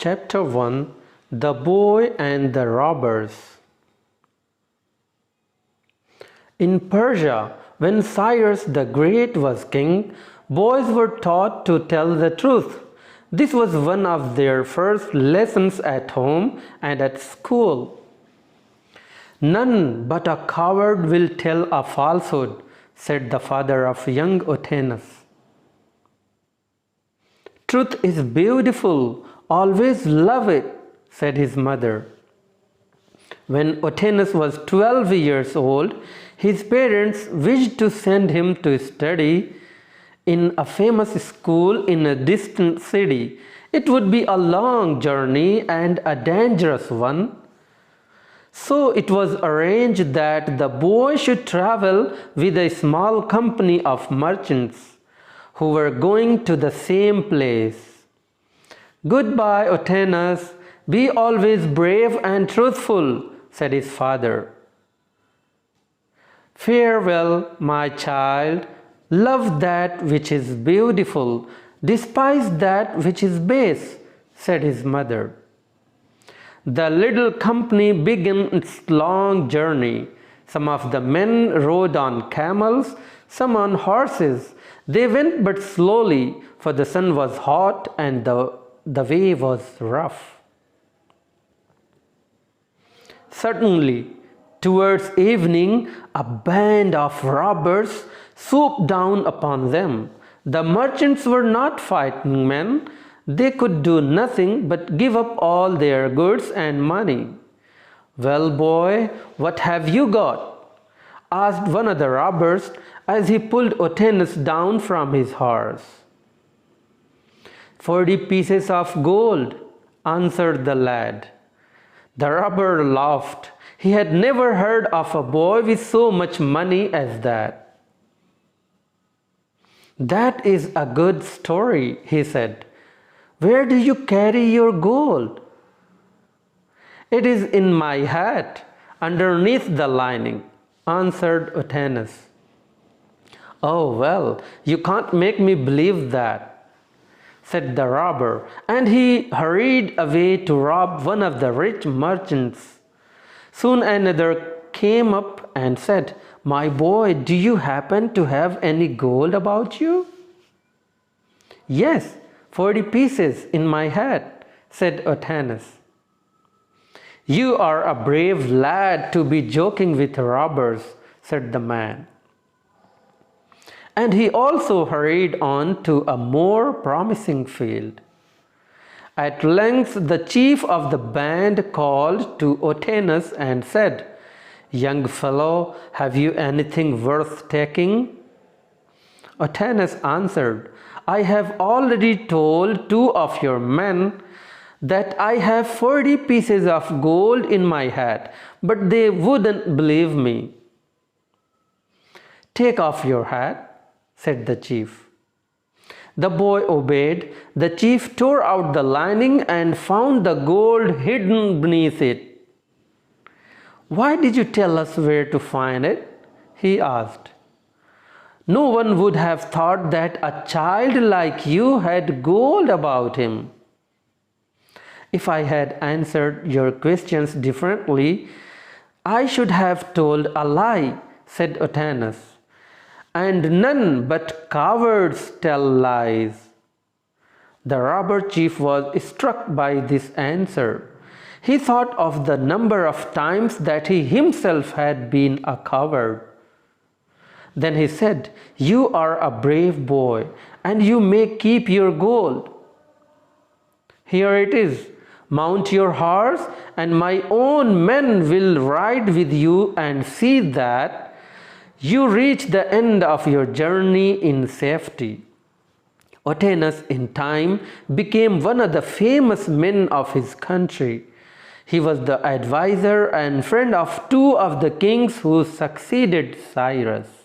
Chapter 1 The Boy and the Robbers. In Persia, when Cyrus the Great was king, boys were taught to tell the truth. This was one of their first lessons at home and at school. None but a coward will tell a falsehood, said the father of young Otanes. Truth is beautiful, always love it, said his mother. When Otanes was 12 years old, his parents wished to send him to study in a famous school in a distant city. It would be a long journey and a dangerous one. So it was arranged that the boy should travel with a small company of merchants who were going to the same place. Goodbye, Otanes. Be always brave and truthful, said his father. Farewell, my child. Love that which is beautiful. Despise that which is base, said his mother. The little company began its long journey. Some of the men rode on camels, some on horses. They went but slowly, for the sun was hot and the way was rough. Suddenly, towards evening, a band of robbers swooped down upon them. The merchants were not fighting men. They could do nothing but give up all their goods and money. Well, boy, what have you got? Asked one of the robbers as he pulled Otanes down from his horse. 40 pieces of gold, answered the lad. The robber laughed. He had never heard of a boy with so much money as that. That is a good story, he said. Where do you carry your gold? It is in my hat, underneath the lining, answered Otanes. Oh, well, you can't make me believe that, said the robber, and he hurried away to rob one of the rich merchants. Soon another came up and said, My boy, do you happen to have any gold about you? Yes, 40 pieces in my hat, said Otanes. You are a brave lad to be joking with robbers, said the man. And he also hurried on to a more promising field. At length the chief of the band called to Otanes and said, Young fellow, have you anything worth taking? Otanes answered, I have already told 2 of your men that I have 40 pieces of gold in my hat, but they wouldn't believe me. Take off your hat, said the chief. The boy obeyed. The chief tore out the lining and found the gold hidden beneath it. Why did you tell us where to find it? He asked. No one would have thought that a child like you had gold about him. If I had answered your questions differently, I should have told a lie, said Otanes. And none but cowards tell lies. The robber chief was struck by this answer. He thought of the number of times that he himself had been a coward. Then he said, You are a brave boy, and you may keep your gold. Here it is. Mount your horse, and my own men will ride with you and see that you reach the end of your journey in safety. Otanes in time became one of the famous men of his country. He was the advisor and friend of 2 of the kings who succeeded Cyrus.